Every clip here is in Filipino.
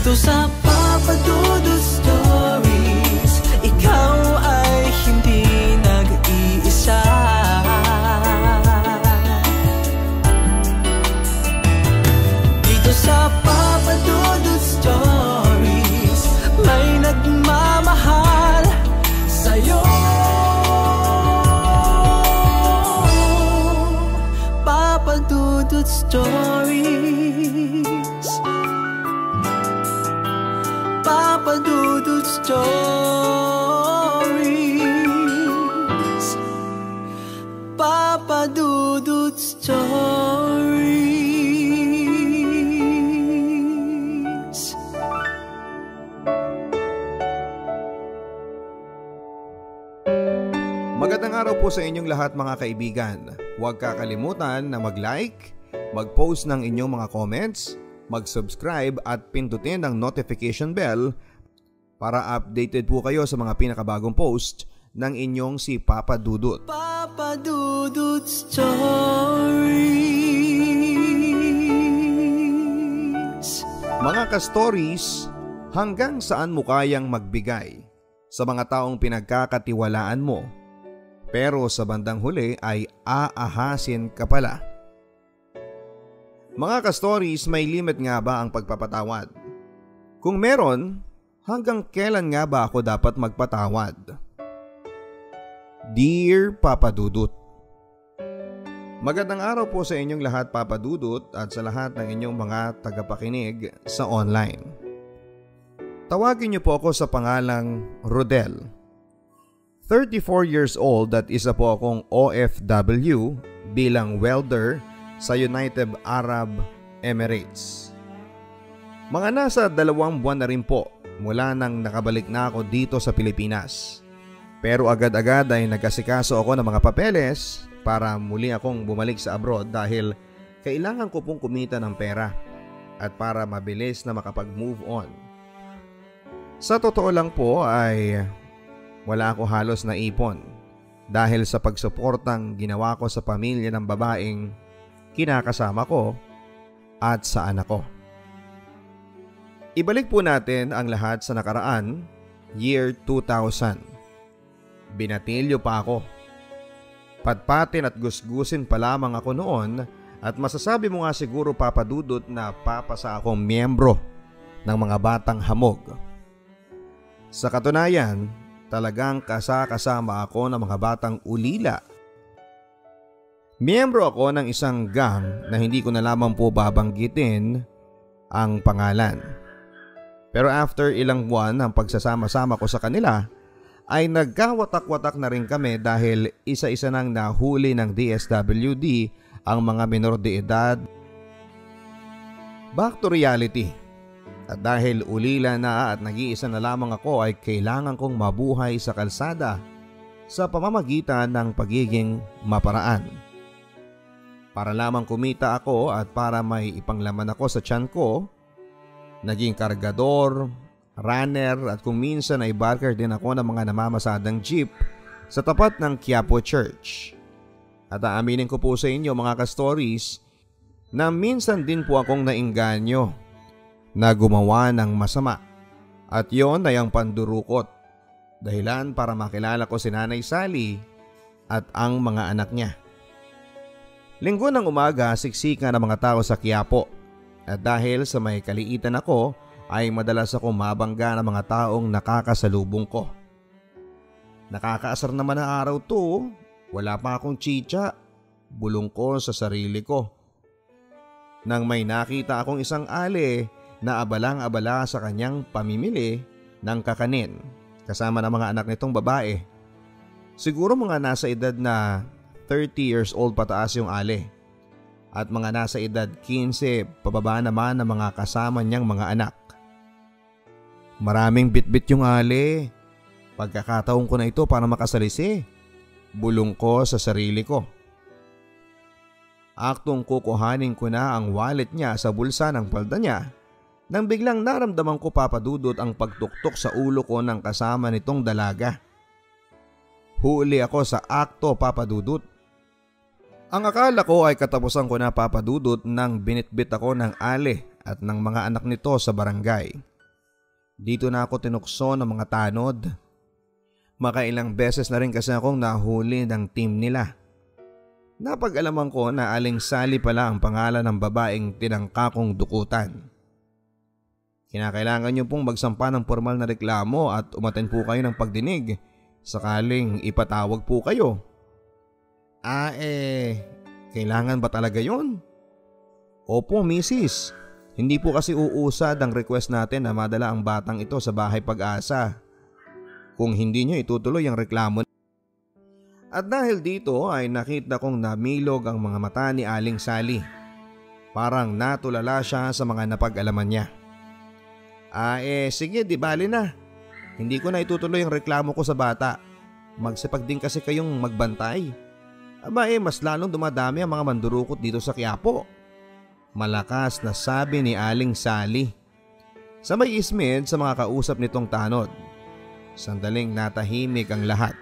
Dito sa Papa Dudut Stories, ikaw ay hindi nag-iisa. Dito sa Papa Dudut Stories, may nagmamahal sa'yo. Papa Dudut Stories, Papa Dudut Stories, Papa Dudut Stories. Magandang araw po sa inyong lahat mga kaibigan. Huwag kakalimutan na mag-like, mag-post ng inyong mga comments, mag-subscribe at pindutin ang notification bell para updated po kayo sa mga pinakabagong post ng inyong si Papa Dudut. Papa Dudut Stories. Mga ka-stories, hanggang saan mo kayang magbigay sa mga taong pinagkakatiwalaan mo, pero sa bandang huli ay aahasin ka pala? Mga ka-stories, may limit nga ba ang pagpapatawad? Kung meron, hanggang kailan nga ba ako dapat magpatawad? Dear Papa Dudut, magandang araw po sa inyong lahat Papa Dudut at sa lahat ng inyong mga tagapakinig sa online. Tawagin niyo po ako sa pangalang Rodel. 34 years old at isa po akong OFW bilang welder sa United Arab Emirates. Mga nasa 2 buwan na rin po mula nang nakabalik na ako dito sa Pilipinas. Pero agad-agad ay nagkasikaso ako ng mga papeles para muli akong bumalik sa abroad dahil kailangan ko pong kumita ng pera at para mabilis na makapag-move on. Sa totoo lang po ay wala ako halos na ipon dahil sa pagsuportang ginawa ko sa pamilya ng babaeng kinakasama ko at sa anak ko. Ibalik po natin ang lahat sa nakaraan, year 2000. Binatilyo pa ako. Patpatin at gusgusin pa lamang ako noon at masasabi mo nga siguro Papa Dudut na papasa akong miyembro ng mga batang hamog. Sa katunayan, talagang kasama ako ng mga batang ulila. Miyembro ako ng isang gang na hindi ko na lamang po babanggitin ang pangalan. Pero after ilang buwan ng pagsasama-sama ko sa kanila, ay nagkawatak-watak na rin kami dahil isa-isa nang nahuli ng DSWD ang mga menor de edad. Back to reality. At dahil ulila na at nag-iisa na lamang ako ay kailangan kong mabuhay sa kalsada sa pamamagitan ng pagiging maparaan. Para lamang kumita ako at para may ipanglaman ako sa tiyan ko, naging kargador, runner at kung minsan ay barker din ako ng mga namamasadang jeep sa tapat ng Quiapo Church. At aaminin ko po sa inyo mga ka-stories na minsan din po akong nainganyo na gumawa ng masama at yon ay ang pandurukot, dahilan para makilala ko si Nanay Sally at ang mga anak niya. Linggo ng umaga siksikan ng mga tao sa Quiapo at dahil sa may kaliitan ako ay madalas akong mabangga ng mga taong nakakasalubong ko. Nakakaasar naman na araw to, wala pa akong chicha, bulong ko sa sarili ko. Nang may nakita akong isang ale na abalang-abala sa kanyang pamimili ng kakanin kasama ng mga anak nitong babae. Siguro mga nasa edad na 30 years old pataas yung ale at mga nasa edad 15 pababa naman ng mga kasama niyang mga anak. Maraming bitbit yung ale. Pagkakataon ko na ito para makasalisi, bulong ko sa sarili ko. Aktong kukuhanin ko na ang wallet niya sa bulsa ng palda niya nang biglang naramdaman ko Papa Dudut ang pagtuktok sa ulo ko ng kasama nitong dalaga. Huli ako sa akto Papa Dudut. Ang akala ko ay katapusan ko na Papa Dudut nang binitbit ako ng ale at ng mga anak nito sa barangay. Dito na ako tinukso ng mga tanod. Makailang beses na rin kasi akong nahuli ng team nila. Napag-alaman ko na Aling Sally pala ang pangalan ng babaeng tinangka kong dukutan. Kinakailangan niyo pong magsampa ng formal na reklamo at umaten po kayo ng pagdinig sakaling ipatawag po kayo. Kailangan ba talaga yon? Opo, misis. Hindi po kasi uusad ang request natin na madala ang batang ito sa Bahay Pag-asa. Kung hindi niyo itutuloy ang reklamo. At dahil dito ay nakita kong namilog ang mga mata ni Aling Sally. Parang natulala siya sa mga napag-alaman niya. Sige, di bali na. Hindi ko na itutuloy ang reklamo ko sa bata. Magsipag din kasi kayong magbantay. Mas lalong dumadami ang mga mandurukot dito sa Quiapo. Malakas na sabi ni Aling Sally. Sa may ismid sa mga kausap nitong tanod. Sandaling natahimik ang lahat.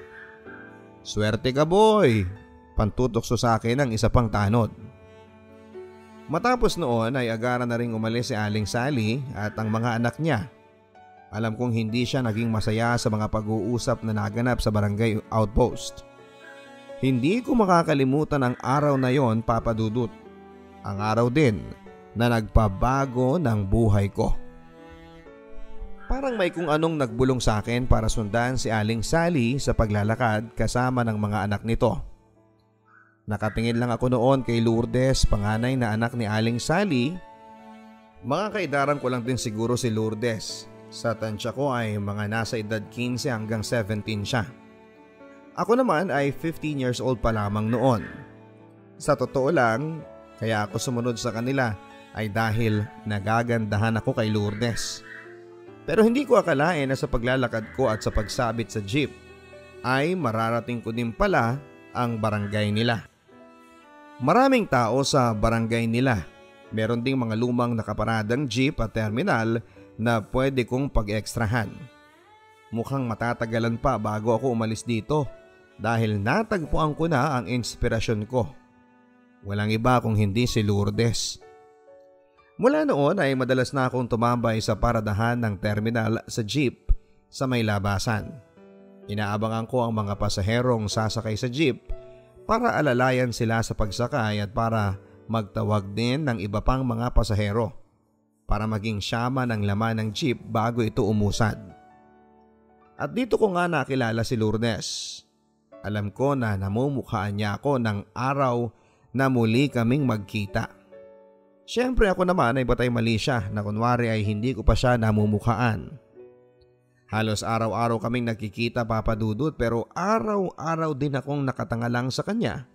Swerte ka boy, pantutokso sa akin ang isa pang tanod. Matapos noon ay agara na ring umalis si Aling Sally at ang mga anak niya. Alam kong hindi siya naging masaya sa mga pag-uusap na naganap sa barangay outpost. Hindi ko makakalimutan ang araw na yon, Papa Dudut. Ang araw din na nagpabago ng buhay ko. Parang may kung anong nagbulong sa akin para sundan si Aling Sally sa paglalakad kasama ng mga anak nito. Nakatingin lang ako noon kay Lourdes, panganay na anak ni Aling Sally. Mga kaidaran ko lang din siguro si Lourdes. Sa tansya ko ay mga nasa edad 15 hanggang 17 siya. Ako naman ay 15 years old pa lamang noon. Sa totoo lang, kaya ako sumunod sa kanila ay dahil nagagandahan ako kay Lourdes. Pero hindi ko akalain na sa paglalakad ko at sa pagsabit sa jeep ay mararating ko din pala ang barangay nila. Maraming tao sa barangay nila. Meron ding mga lumang nakaparadang jeep at terminal na pwede kong pag-ekstrahan. Mukhang matatagalan pa bago ako umalis dito dahil natagpuan ko na ang inspirasyon ko. Walang iba kung hindi si Lourdes. Mula noon ay madalas na akong tumambay sa paradahan ng terminal sa jeep sa may labasan. Inaabangan ko ang mga pasaherong sasakay sa jeep para alalayan sila sa pagsakay at para magtawag din ng iba pang mga pasahero para maging siyama ng laman ng jeep bago ito umusad. At dito ko nga nakilala si Lourdes. Alam ko na namumukhaan niya ako ng araw na muli kaming magkita. Siyempre ako naman ay batay mali siya na kunwari ay hindi ko pa siya namumukhaan. Halos araw-araw kaming nakikita, Papa Dudut, pero araw-araw din akong nakatangalang sa kanya.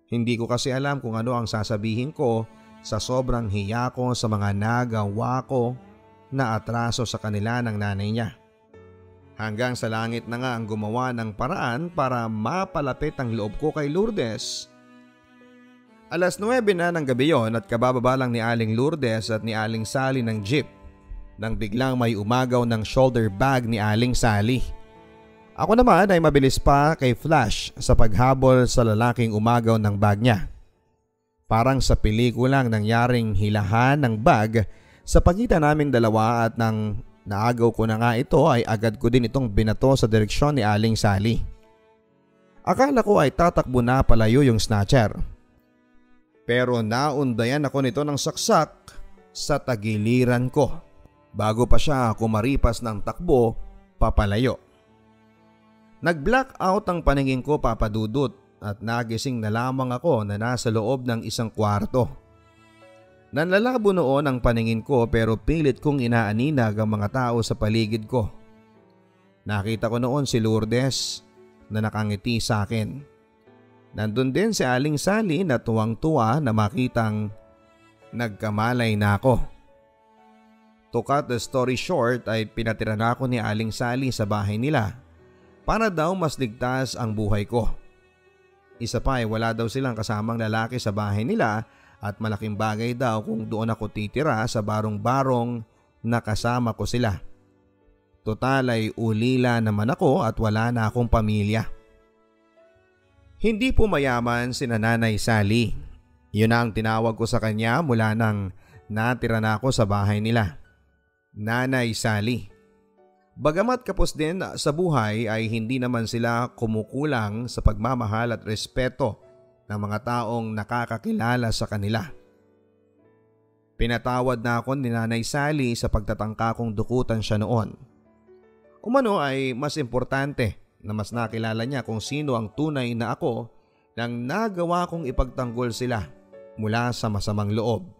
Hindi ko kasi alam kung ano ang sasabihin ko sa sobrang hiya ko sa mga nagawa ko na atraso sa kanila ng nanay niya. Hanggang sa langit na nga ang gumawa ng paraan para mapalapit ang loob ko kay Lourdes. Alas 9 na ng gabi yon at kabababa lang ni Aling Lourdes at ni Aling Sally ng jeep nang biglang may umagaw ng shoulder bag ni Aling Sally. Ako naman ay mabilis pa kay Flash sa paghabol sa lalaking umagaw ng bag niya. Parang sa pelikulang nangyaring hilahan ng bag sa pagitan naming dalawa at nang naagaw ko na nga ito ay agad ko din itong binato sa direksyon ni Aling Sally. Akala ko ay tatakbo na palayo yung snatcher. Pero naundayan ako nito ng saksak sa tagiliran ko bago pa siya kumaripas ng takbo papalayo. Nag-blackout ang paningin ko, Papa Dudut, at nagising na lamang ako na nasa loob ng isang kwarto. Nanlalabo noon ang paningin ko pero pilit kong inaaninag ang mga tao sa paligid ko. Nakita ko noon si Lourdes na nakangiti sa akin. Nandun din si Aling Sally na tuwang-tuwa na makitang nagkamalay na ako. To cut the story short ay pinatira na ako ni Aling Sally sa bahay nila para daw mas ligtas ang buhay ko. Isa pa ay wala daw silang kasamang lalaki sa bahay nila at malaking bagay daw kung doon ako titira sa barong-barong na kasama ko sila. Total ay ulila naman ako at wala na akong pamilya. Hindi po mayaman si Nanay Sally. Yun na ang tinawag ko sa kanya mula nang natira na ako sa bahay nila. Nanay Sally. Bagamat kapos din sa buhay ay hindi naman sila kumukulang sa pagmamahal at respeto ng mga taong nakakakilala sa kanila. Pinatawad na ako ni Nanay Sally sa pagtatangka kong dukutan siya noon. Umano ay mas importante na mas nakilala niya kung sino ang tunay na ako nang nagawa kong ipagtanggol sila mula sa masamang loob.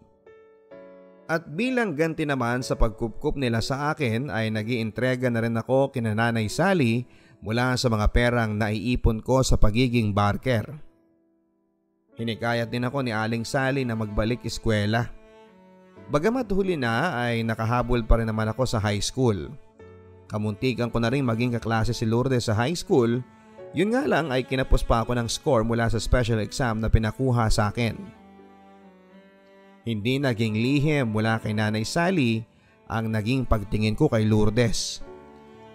At bilang ganti naman sa pagkupkup nila sa akin ay nag-iintrega na rin ako kina Nanay Sally mula sa mga perang naiipon ko sa pagiging barker. Hinikayat din ako ni Aling Sally na magbalik eskwela. Bagamat huli na ay nakahabol pa rin naman ako sa high school. Kamuntikan ko na rin maging kaklase si Lourdes sa high school, yun nga lang ay kinapos pa ako ng score mula sa special exam na pinakuha sa akin. Hindi naging lihim mula kay Nanay Sally ang naging pagtingin ko kay Lourdes.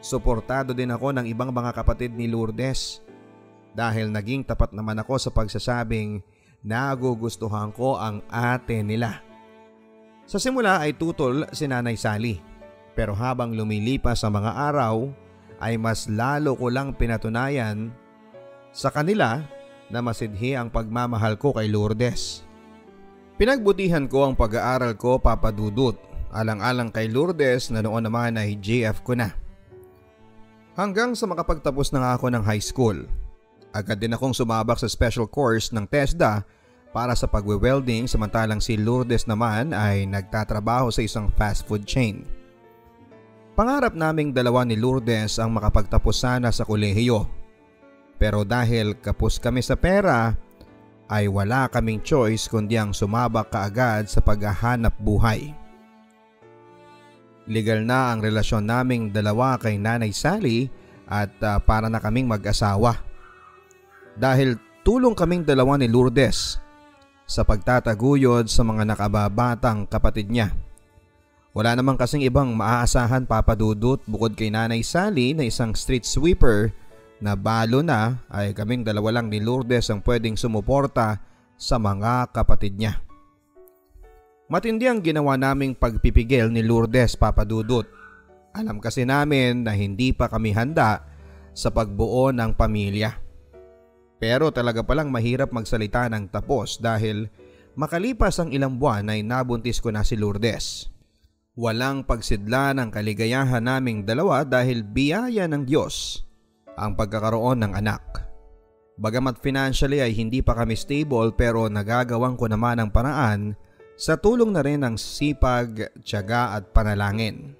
Suportado din ako ng ibang mga kapatid ni Lourdes dahil naging tapat naman ako sa pagsasabing nagugustuhan ko ang ate nila. Sa simula ay tutol si Nanay Sally, pero habang lumilipas ang mga araw ay mas lalo ko lang pinatunayan sa kanila na masidhi ang pagmamahal ko kay Lourdes. Pinagbutihan ko ang pag-aaral ko, Papa Dudut, alang-alang kay Lourdes na noon naman ay JF ko na. Hanggang sa makapagtapos na nga ako ng high school, agad din akong sumabak sa special course ng TESDA para sa pagwe-welding samantalang si Lourdes naman ay nagtatrabaho sa isang fast food chain. Pangarap naming dalawa ni Lourdes ang makapagtapos sana sa kolehiyo. Pero dahil kapos kami sa pera, ay wala kaming choice kundi ang sumabak kaagad sa paghahanap buhay. Legal na ang relasyon naming dalawa kay Nanay Sally at para na kaming mag-asawa. Dahil tulong kaming dalawa ni Lourdes sa pagtataguyod sa mga nakababatang kapatid niya. Wala naman kasing ibang maaasahan, Papa Dudut, bukod kay Nanay Sally na isang street sweeper na balo na ay kaming dalawa lang ni Lourdes ang pwedeng sumuporta sa mga kapatid niya. Matindi ang ginawa naming pagpipigil ni Lourdes, Papa Dudut. Alam kasi namin na hindi pa kami handa sa pagbuo ng pamilya. Pero talaga palang mahirap magsalita ng tapos dahil makalipas ang ilang buwan ay nabuntis ko na si Lourdes. Walang pagsidla ng kaligayahan naming dalawa dahil biyaya ng Diyos ang pagkakaroon ng anak. Bagamat financially ay hindi pa kami stable pero nagagawan ko naman ang paraan sa tulong na rin ng sipag, tiyaga at panalangin.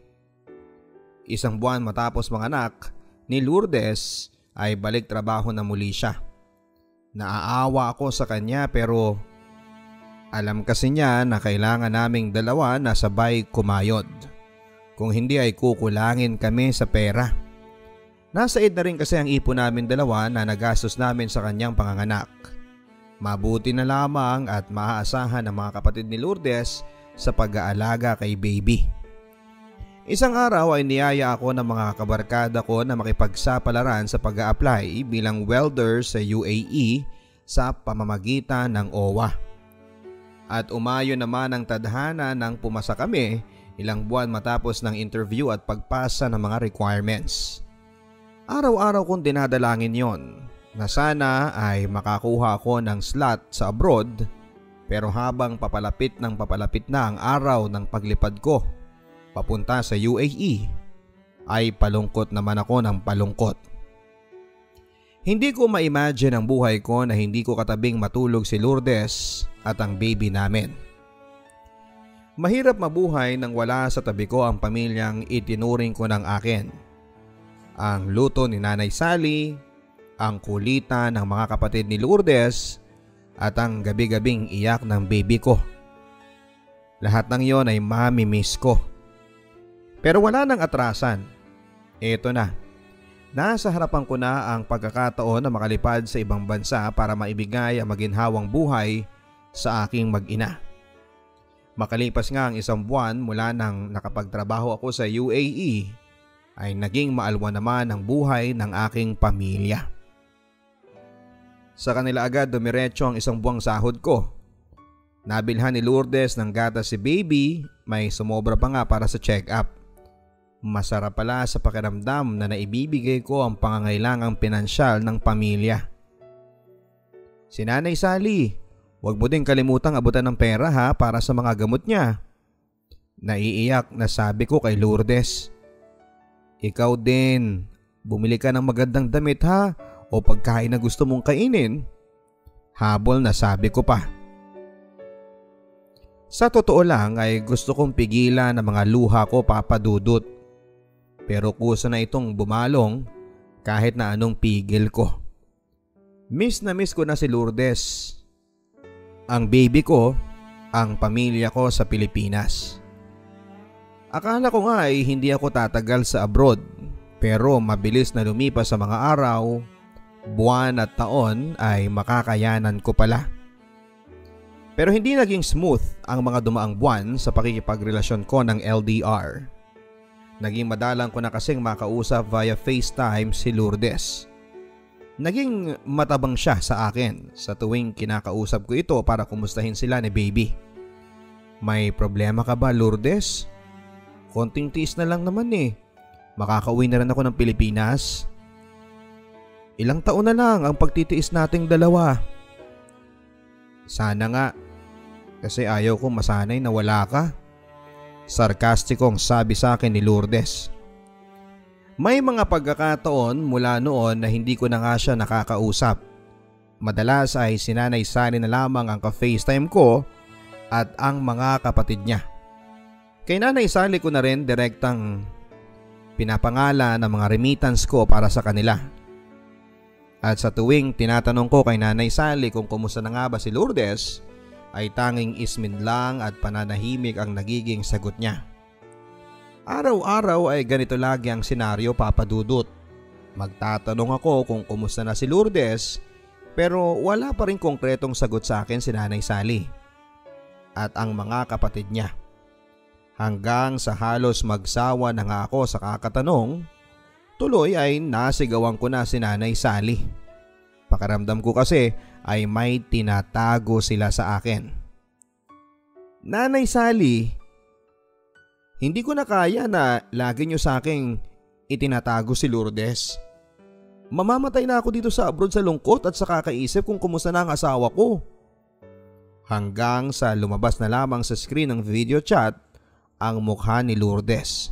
Isang buwan matapos manganak ni Lourdes ay balik trabaho na muli siya. Naaawa ako sa kanya pero alam kasi niya na kailangan naming dalawa na sabay kumayod. Kung hindi ay kukulangin kami sa pera. Nasa ed na rin kasi ang ipon namin dalawa na nagastos namin sa kanyang panganganak. Mabuti na lamang at maaasahan ng mga kapatid ni Lourdes sa pag-aalaga kay baby. Isang araw ay niyaya ako ng mga kabarkada ko na makipagsapalaran sa pag-a-apply bilang welder sa UAE sa pamamagitan ng OWA. At umayon naman ang tadhana nang pumasa kami ilang buwan matapos ng interview at pagpasa ng mga requirements. Araw-araw kong dinadalangin yon na sana ay makakuha ako ng slot sa abroad, pero habang papalapit na ang araw ng paglipad ko papunta sa UAE ay palungkot naman ako ng palungkot. Hindi ko ma-imagine ang buhay ko na hindi ko katabing matulog si Lourdes at ang baby namin. Mahirap mabuhay nang wala sa tabi ko ang pamilyang itinuring ko ng akin. Ang luto ni Nanay Sally, ang kulitan ng mga kapatid ni Lourdes at ang gabi-gabing iyak ng baby ko. Lahat ng yon ay mami-miss ko. Pero wala nang atrasan. Eto na. Nasa harapan ko na ang pagkakataon na makalipad sa ibang bansa para maibigay ang maginhawang buhay sa aking mag-ina. Makalipas nga ang isang buwan mula nang nakapagtrabaho ako sa UAE, ay naging maalwa naman ang buhay ng aking pamilya. Sa kanila agad dumiretso ang isang buwang sahod ko. Nabilhan ni Lourdes ng gatas si baby, may sumobra pa nga para sa check-up. Masarap pala sa pakiramdam na naibibigay ko ang pangangailangang pinansyal ng pamilya. Si Nanay Sally, huwag mo din kalimutang abutan ng pera ha para sa mga gamot niya. Naiiyak na sabi ko kay Lourdes. Ikaw din, bumili ka ng magandang damit ha o pagkain na gusto mong kainin. Habol na sabi ko pa. Sa totoo lang ay gusto kong pigilan ang mga luha ko, Papa Dudut. Pero kusa na itong bumalong kahit na anong pigil ko. Miss na miss ko na si Lourdes. Ang baby ko, ang pamilya ko sa Pilipinas. Akala ko nga ay hindi ako tatagal sa abroad, pero mabilis na lumipas sa mga araw, buwan at taon ay makakayanan ko pala. Pero hindi naging smooth ang mga dumaang buwan sa pakikipagrelasyon ko ng LDR. Naging madalang ko na kasing makausap via FaceTime si Lourdes. Naging matabang siya sa akin sa tuwing kinakausap ko ito para kumustahin sila ni baby. May problema ka ba, Lourdes? Konting tiis na lang naman eh. Makakauwi na rin ako ng Pilipinas. Ilang taon na lang ang pagtitiis nating dalawa. Sana nga, kasi ayaw kong masanay na wala ka. Sarkastikong sabi sa akin ni Lourdes. May mga pagkakataon mula noon na hindi ko na nga siya nakakausap. Madalas ay si Nanay Sally na lamang ang ka-FaceTime ko at ang mga kapatid niya. Kay Nanay Sally ko na rin direktang pinapangala ng mga remittance ko para sa kanila. At sa tuwing tinatanong ko kay Nanay Sally kung kumusta na nga ba si Lourdes, ay tanging ismin lang at pananahimik ang nagiging sagot niya. Araw-araw ay ganito lagi ang senaryo, Papa Dudut. Magtatanong ako kung kumusta na si Lourdes, pero wala pa rin konkretong sagot sa akin si Nanay Sally at ang mga kapatid niya. Hanggang sa halos magsawa na nga ako sa kakatanong, tuloy ay nasigawan ko na si Nanay Sally. Pakiramdam ko kasi ay may tinatago sila sa akin. Nanay Sally, hindi ko na kaya na lagi niyo sa akin itinatago si Lourdes. Mamamatay na ako dito sa abroad sa lungkot at sa kakaisip kung kumusta na ang asawa ko. Hanggang sa lumabas na lamang sa screen ng video chat ang mukha ni Lourdes.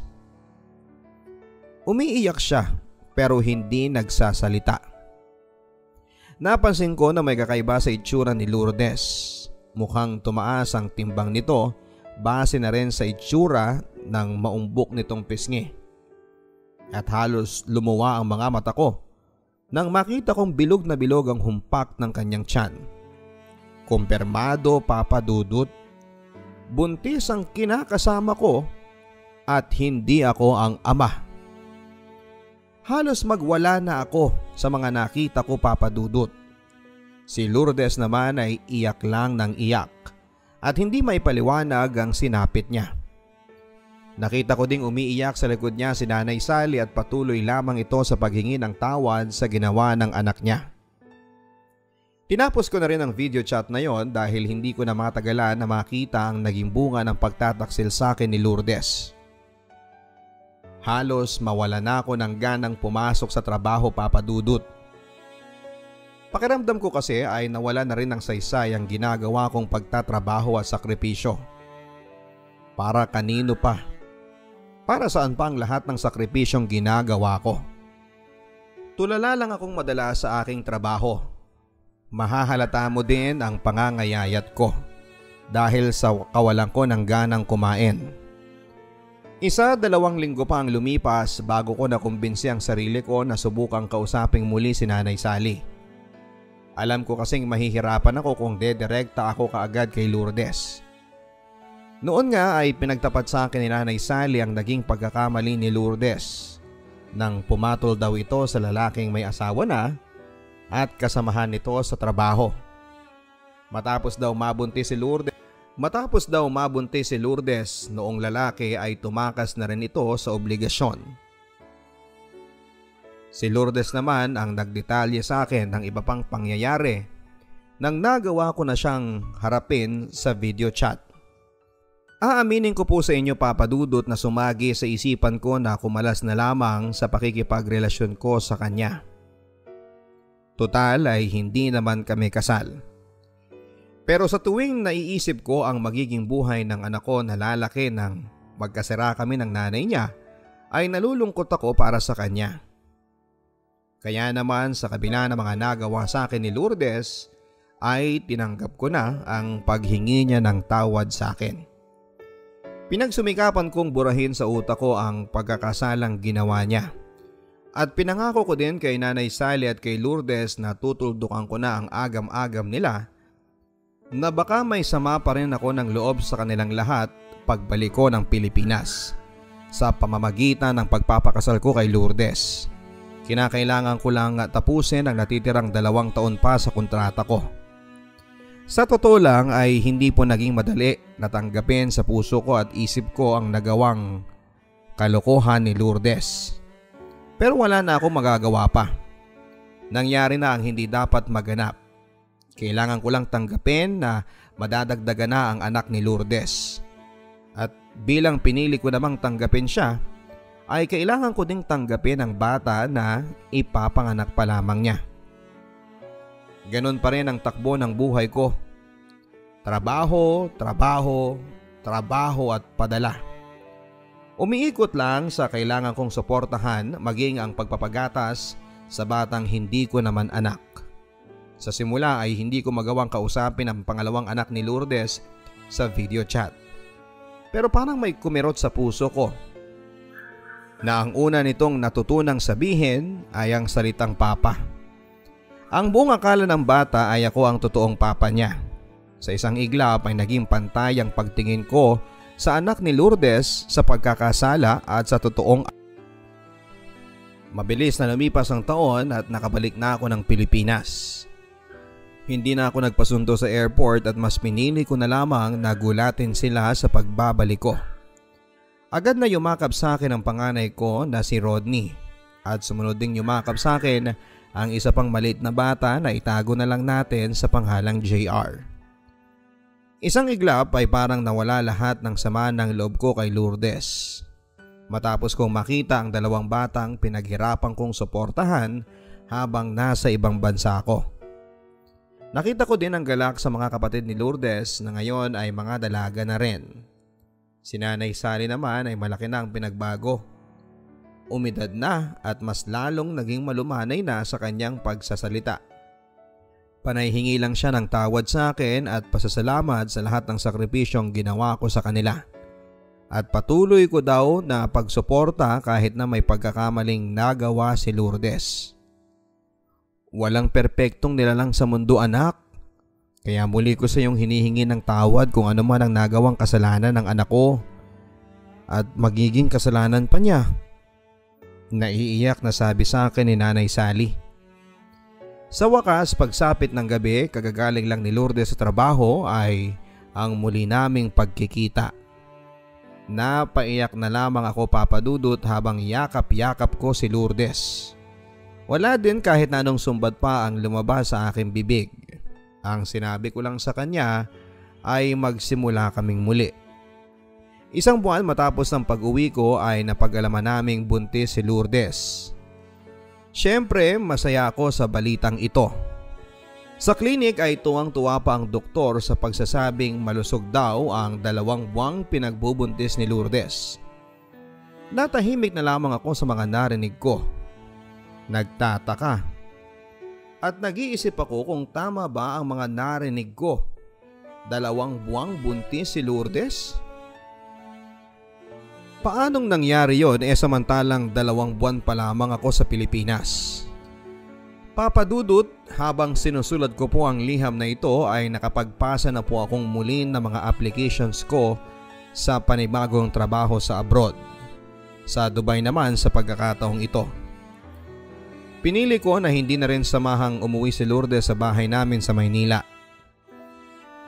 Umiiyak siya pero hindi nagsasalita. Napansin ko na may kakaiba sa itsura ni Lourdes. Mukhang tumaas ang timbang nito base na rin sa itsura ng maumbok nitong pisngi. At halos lumuwa ang mga mata ko nang makita kong bilog na bilog ang humpak ng kanyang tiyan. Kumpirmado, Papa Dudut, buntis ang kinakasama ko at hindi ako ang ama. Halos magwala na ako sa mga nakita ko, Papa Dudut. Si Lourdes naman ay iyak lang ng iyak at hindi maipaliwanag ang sinapit niya. Nakita ko ding umiiyak sa likod niya si Nanay Sally at patuloy lamang ito sa paghingi ng tawad sa ginawa ng anak niya. Tinapos ko na rin ang video chat na yon dahil hindi ko na matagalan na makita ang naging bunga ng pagtataksil sa akin ni Lourdes. Halos mawala na ako ng ganang pumasok sa trabaho, Papa Dudut. Pakiramdam ko kasi ay nawala na rin ng saysay ang ginagawa kong pagtatrabaho at sakripisyo. Para kanino pa? Para saan pa ang lahat ng sakripisyong ginagawa ko? Tulala lang akong madala sa aking trabaho. Mahahalata mo din ang pangangayayat ko dahil sa kawalan ko ng ganang kumain. 1-2 linggo pa ang lumipas bago ko nakumbinsi ang sarili ko na subukang kausaping muli si Nanay Sally. Alam ko kasing mahihirapan ako kung dedirekta ako kaagad kay Lourdes. Noon nga ay pinagtapat sa akin ni Nanay Sally ang naging pagkakamali ni Lourdes nang pumatol daw ito sa lalaking may asawa na at kasamahan nito sa trabaho. Matapos daw mabuntis si Lourdes noong lalaki ay tumakas na rin ito sa obligasyon. Si Lourdes naman ang nagdetalye sa akin ng iba pang pangyayari nang nagawa ko na siyang harapin sa video chat. Aaminin ko po sa inyo Papa Dudut na sumagi sa isipan ko na kumalas na lamang sa pakikipagrelasyon ko sa kanya. Total ay hindi naman kami kasal. Pero sa tuwing naiisip ko ang magiging buhay ng anak ko na lalaki nang magkasira kami ng nanay niya, ay nalulungkot ako para sa kanya. Kaya naman sa kabila ng mga nagawa sa akin ni Lourdes, ay tinanggap ko na ang paghingi niya ng tawad sa akin. Pinagsumikapan kong burahin sa utak ko ang pagkakasalang ginawa niya. At pinangako ko din kay Nanay Sally at kay Lourdes na tutuldukan ko na ang agam-agam nila na baka may sama pa rin ako ng loob sa kanilang lahat pagbalik ko ng Pilipinas sa pamamagitan ng pagpapakasal ko kay Lourdes. Kinakailangan ko lang tapusin ang natitirang 2 taon pa sa kontrata ko. Sa totoo lang ay hindi po naging madali na tanggapin sa puso ko at isip ko ang nagawang kalokohan ni Lourdes. Pero wala na akong magagawa pa. Nangyari na ang hindi dapat maganap. Kailangan ko lang tanggapin na madadagdagan na ang anak ni Lourdes. At bilang pinili ko namang tanggapin siya, ay kailangan ko ding tanggapin ang bata na ipapanganak pa lamang niya. Ganon pa rin ang takbo ng buhay ko. Trabaho, trabaho, trabaho at padala. Umiikot lang sa kailangan kong suportahan maging ang pagpapagatas sa batang hindi ko naman anak. Sa simula ay hindi ko magawang kausapin ang pangalawang anak ni Lourdes sa video chat. Pero parang may kumirot sa puso ko na ang una nitong natutunang sabihin ay ang salitang papa. Ang buong akala ng bata ay ako ang totoong papa niya. Sa isang iglap ay naging pantay ang pagtingin ko sa anak ni Lourdes sa pagkakasala at sa totoong. Mabilis na lumipas ang taon at nakabalik na ako ng Pilipinas. Hindi na ako nagpasundo sa airport at mas pinili ko na lamang na gulatin sila sa pagbabalik ko. Agad na yumakap sa akin ang panganay ko na si Rodney at sumunod ding yumakap sa akin ang isa pang maliit na bata na itago na lang natin sa panghalang JR. Isang iglap ay parang nawala lahat ng sama ng loob ko kay Lourdes. Matapos kong makita ang 2 batang pinaghirapan kong suportahan habang nasa ibang bansa ako. Nakita ko din ang galak sa mga kapatid ni Lourdes na ngayon ay mga dalaga na rin. Si Nanay Sally naman ay malaki na ang pinagbago. Umidad na at mas lalong naging malumanay na sa kanyang pagsasalita. Panayhingi lang siya ng tawad sa akin at pasasalamat sa lahat ng sakripisyong ginawa ko sa kanila. At patuloy ko daw na pagsuporta kahit na may pagkakamaling nagawa si Lourdes. Walang perpektong nilalang sa mundo anak. Kaya muli ko sa iyong hinihingi ng tawad kung ano man ang nagawang kasalanan ng anak ko. At magiging kasalanan pa niya. Naiiyak na sabi sa akin ni Nanay Sally. Sa wakas, pagsapit ng gabi, kagagaling lang ni Lourdes sa trabaho ay ang muli naming pagkikita. Napaiyak na lamang ako Papa Dudut habang yakap-yakap ko si Lourdes. Wala din kahit na anong sumbat pa ang lumabas sa aking bibig. Ang sinabi ko lang sa kanya ay magsimula kaming muli. Isang buwan matapos ng pag-uwi ko ay napag-alaman naming buntis si Lourdes. Siyempre masaya ako sa balitang ito. Sa klinik ay tuwang-tuwa pa ang doktor sa pagsasabing malusog daw ang 2 buwang pinagbubuntis ni Lourdes. Natahimik na lamang ako sa mga narinig ko. Nagtataka. At nag-iisip ako kung tama ba ang mga narinig ko. 2 buwang buntis si Lourdes? Paanong nangyari yon samantalang 2 buwan pa lamang ako sa Pilipinas? Papa Dudut, habang sinusulat ko po ang liham na ito ay nakapagpasa na po akong muli ng mga applications ko sa panibagong trabaho sa abroad. Sa Dubai naman sa pagkakataong ito. Pinili ko na hindi na rin samahang umuwi si Lourdes sa bahay namin sa Maynila.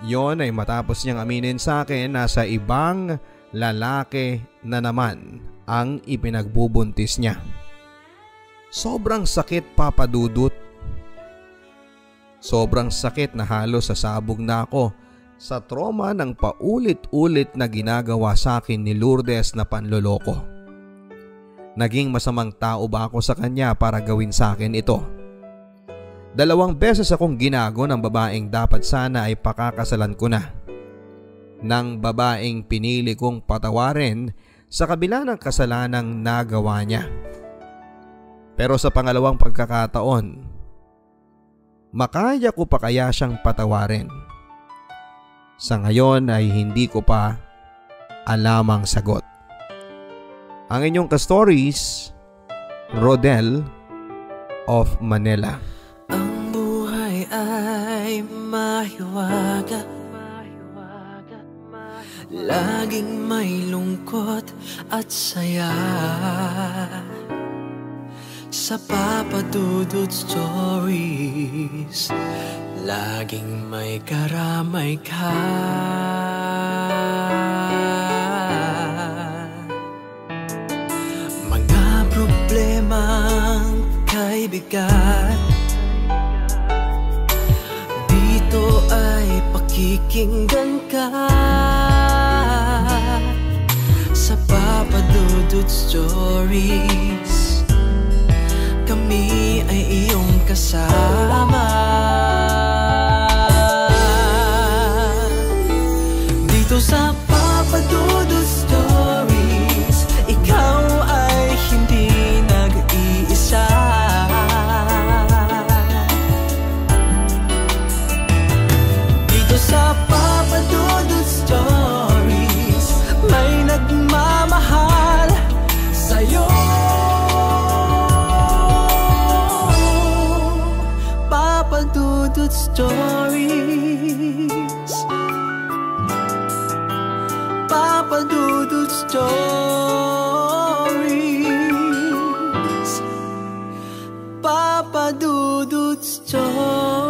Yon ay matapos niyang aminin sa akin na sa ibang lalaki na naman ang ipinagbubuntis niya. Sobrang sakit Papa Dudut. Sobrang sakit na halos sasabog na ako sa trauma ng paulit-ulit na ginagawa sa akin ni Lourdes na panloloko. Naging masamang tao ba ako sa kanya para gawin sa akin ito? 2 beses akong ginago ng babaeng dapat sana ay pakakasalan ko na. Ng babaeng pinili kong patawarin sa kabila ng kasalanang nagawa niya. Pero sa pangalawang pagkakataon, makaya ko pa kaya siyang patawarin? Sa ngayon ay hindi ko pa alam ang sagot. Ang inyong ka-stories, Rodel of Manila. Ang buhay ay mahiwaga, laging may lungkot at saya. Sa Papa Dudut Stories, laging may karamay ka. Mga problemang kay bigat, dito ay pakikinggan ka. Sa Papa Dudut Stories, kami ay iyong kasama. Dito sa Papa Dudut Stories, ikaw ay hindi nag-iisa. Dito sa Papa Dudut Stories, may nagmamahal sa'yo. Papa Dudut Stories, Papa Dudut Stories, Papa Dudut Stories.